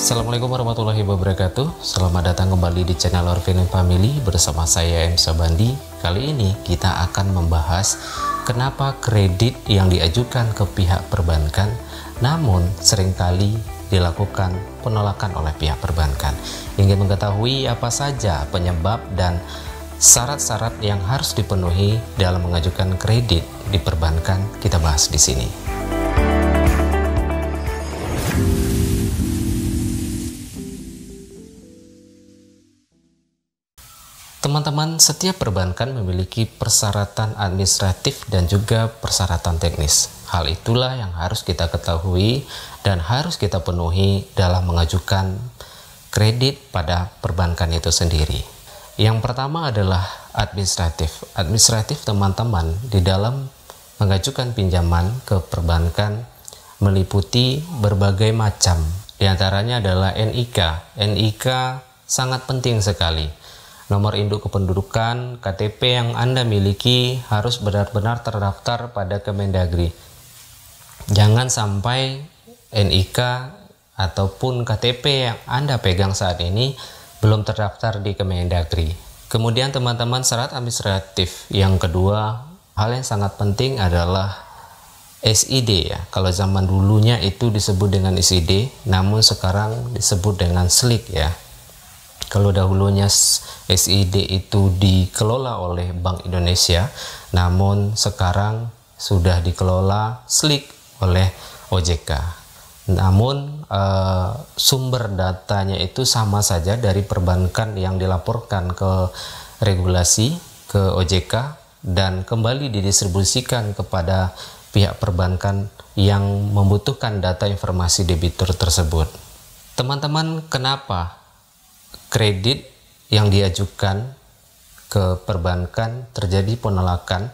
Assalamualaikum warahmatullahi wabarakatuh. Selamat datang kembali di channel Orphan Family bersama saya M. Sabandi. Kali ini kita akan membahas kenapa kredit yang diajukan ke pihak perbankan namun seringkali dilakukan penolakan oleh pihak perbankan. Ingin mengetahui apa saja penyebab dan syarat-syarat yang harus dipenuhi dalam mengajukan kredit di perbankan, kita bahas di sini. Teman-teman, setiap perbankan memiliki persyaratan administratif dan juga persyaratan teknis. Hal itulah yang harus kita ketahui dan harus kita penuhi dalam mengajukan kredit pada perbankan itu sendiri. Yang pertama adalah administratif. Administratif, teman-teman, di dalam mengajukan pinjaman ke perbankan meliputi berbagai macam. Di antaranya adalah NIK. NIK sangat penting sekali. Nomor induk kependudukan, KTP yang Anda miliki harus benar-benar terdaftar pada Kemendagri. Jangan sampai NIK ataupun KTP yang Anda pegang saat ini belum terdaftar di Kemendagri. Kemudian teman-teman, syarat administratif yang kedua, hal yang sangat penting adalah SID ya. Kalau zaman dulunya itu disebut dengan SID, namun sekarang disebut dengan SLIK ya. Kalau dahulunya SID itu dikelola oleh Bank Indonesia, namun sekarang sudah dikelola SLIK oleh OJK. Namun sumber datanya itu sama saja dari perbankan yang dilaporkan ke regulasi ke OJK dan kembali didistribusikan kepada pihak perbankan yang membutuhkan data informasi debitur tersebut. Teman-teman, kenapa kredit yang diajukan ke perbankan terjadi penolakan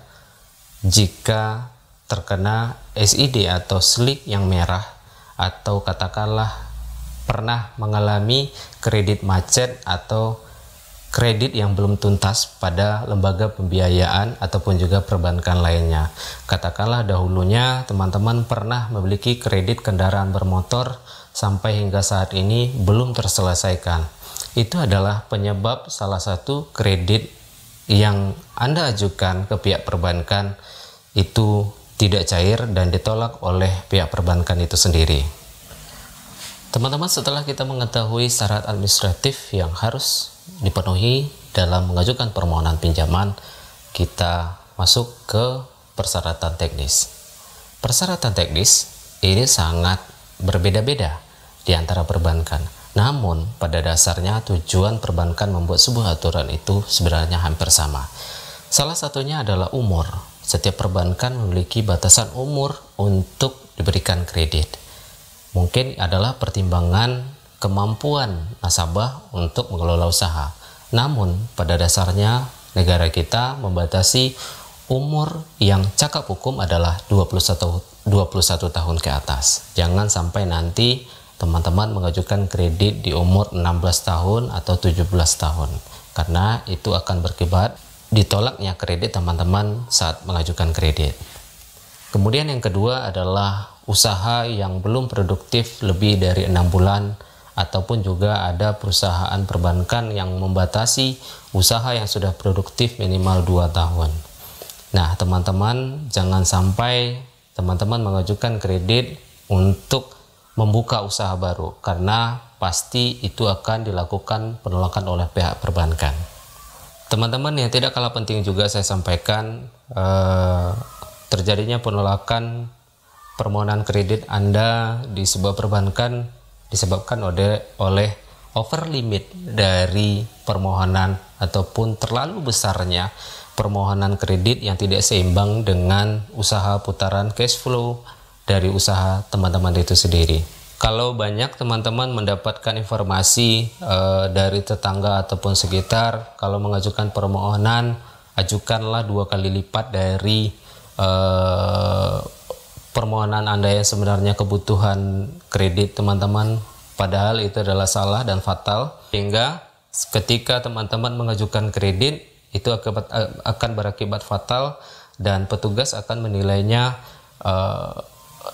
jika terkena SID atau SLIK yang merah, atau katakanlah pernah mengalami kredit macet atau kredit yang belum tuntas pada lembaga pembiayaan ataupun juga perbankan lainnya. Katakanlah dahulunya teman-teman pernah memiliki kredit kendaraan bermotor sampai hingga saat ini belum terselesaikan. Itu adalah penyebab salah satu kredit yang Anda ajukan ke pihak perbankan itu tidak cair dan ditolak oleh pihak perbankan itu sendiri. Teman-teman, setelah kita mengetahui syarat administratif yang harus dipenuhi dalam mengajukan permohonan pinjaman, kita masuk ke persyaratan teknis. Persyaratan teknis ini sangat berbeda-beda di antara perbankan. Namun, pada dasarnya tujuan perbankan membuat sebuah aturan itu sebenarnya hampir sama. Salah satunya adalah umur. Setiap perbankan memiliki batasan umur untuk diberikan kredit. Mungkin adalah pertimbangan kemampuan nasabah untuk mengelola usaha. Namun, pada dasarnya negara kita membatasi umur yang cakap hukum adalah 21 tahun ke atas. Jangan sampai nanti teman-teman mengajukan kredit di umur 16 tahun atau 17 tahun, karena itu akan berakibat ditolaknya kredit teman-teman saat mengajukan kredit. Kemudian yang kedua adalah usaha yang belum produktif lebih dari 6 bulan, ataupun juga ada perusahaan perbankan yang membatasi usaha yang sudah produktif minimal 2 tahun. Nah, teman-teman, jangan sampai teman-teman mengajukan kredit untuk membuka usaha baru, karena pasti itu akan dilakukan penolakan oleh pihak perbankan. Teman-teman, yang tidak kalah penting juga saya sampaikan, terjadinya penolakan permohonan kredit Anda di sebuah perbankan disebabkan oleh over limit dari permohonan ataupun terlalu besarnya permohonan kredit yang tidak seimbang dengan usaha putaran cash flow dari usaha teman-teman itu sendiri. Kalau banyak teman-teman mendapatkan informasi dari tetangga ataupun sekitar, kalau mengajukan permohonan, ajukanlah 2 kali lipat dari permohonan Anda yang sebenarnya kebutuhan kredit teman-teman. Padahal itu adalah salah dan fatal, sehingga ketika teman-teman mengajukan kredit itu akan berakibat fatal dan petugas akan menilainya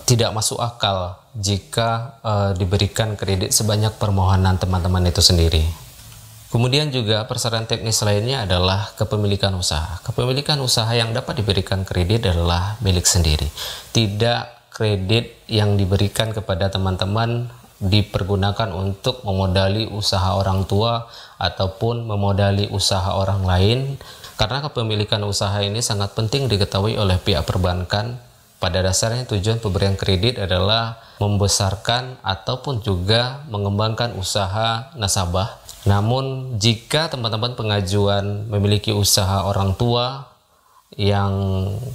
tidak masuk akal jika diberikan kredit sebanyak permohonan teman-teman itu sendiri. Kemudian juga persyaratan teknis lainnya adalah kepemilikan usaha. Kepemilikan usaha yang dapat diberikan kredit adalah milik sendiri. Tidak kredit yang diberikan kepada teman-teman dipergunakan untuk memodali usaha orang tua ataupun memodali usaha orang lain, karena kepemilikan usaha ini sangat penting diketahui oleh pihak perbankan. Pada dasarnya tujuan pemberian kredit adalah membesarkan ataupun juga mengembangkan usaha nasabah. Namun jika teman-teman pengajuan memiliki usaha orang tua yang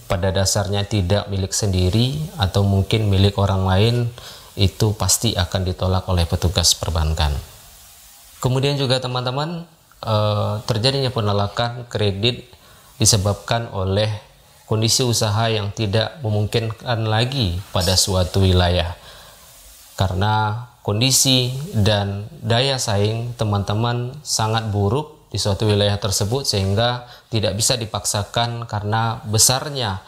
pada dasarnya tidak milik sendiri atau mungkin milik orang lain, itu pasti akan ditolak oleh petugas perbankan. Kemudian juga teman-teman, terjadinya penolakan kredit disebabkan oleh kondisi usaha yang tidak memungkinkan lagi pada suatu wilayah, karena kondisi dan daya saing teman-teman sangat buruk di suatu wilayah tersebut, sehingga tidak bisa dipaksakan karena besarnya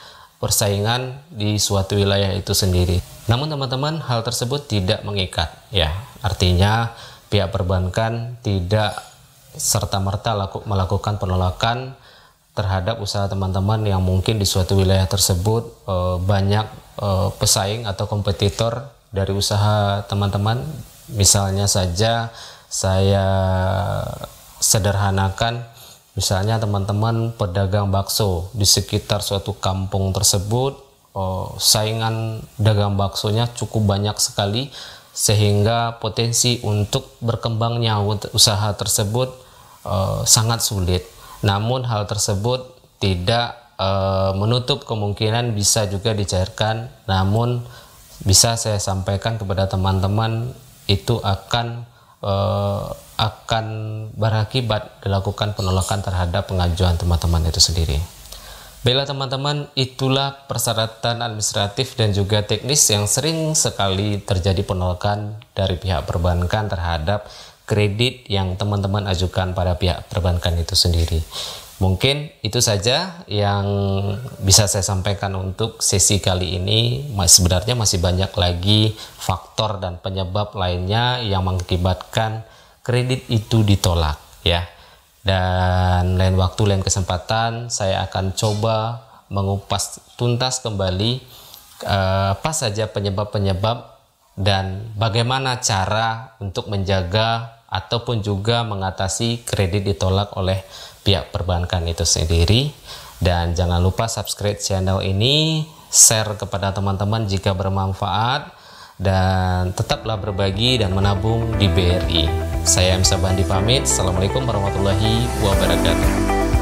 persaingan di suatu wilayah itu sendiri. Namun teman-teman, hal tersebut tidak mengikat, ya. Artinya pihak perbankan tidak serta-merta melakukan penolakan terhadap usaha teman-teman yang mungkin di suatu wilayah tersebut banyak pesaing atau kompetitor dari usaha teman-teman. Misalnya saja saya sederhanakan, misalnya teman-teman pedagang bakso di sekitar suatu kampung tersebut, saingan dagang baksonya cukup banyak sekali, sehingga potensi untuk berkembangnya usaha tersebut sangat sulit. Namun hal tersebut tidak menutup kemungkinan bisa juga dicairkan, namun bisa saya sampaikan kepada teman-teman itu akan berakibat dilakukan penolakan terhadap pengajuan teman-teman itu sendiri. Baiklah teman-teman, itulah persyaratan administratif dan juga teknis yang sering sekali terjadi penolakan dari pihak perbankan terhadap kredit yang teman-teman ajukan pada pihak perbankan itu sendiri. Mungkin itu saja yang bisa saya sampaikan untuk sesi kali ini. Sebenarnya masih banyak lagi faktor dan penyebab lainnya yang mengakibatkan kredit itu ditolak, ya. Dan lain waktu, lain kesempatan, saya akan coba mengupas tuntas kembali apa saja penyebab-penyebab dan bagaimana cara untuk menjaga ataupun juga mengatasi kredit ditolak oleh pihak perbankan itu sendiri. Dan jangan lupa subscribe channel ini, share kepada teman-teman jika bermanfaat, dan tetaplah berbagi dan menabung di BRI. Saya M. Sabandi pamit. Assalamualaikum warahmatullahi wabarakatuh.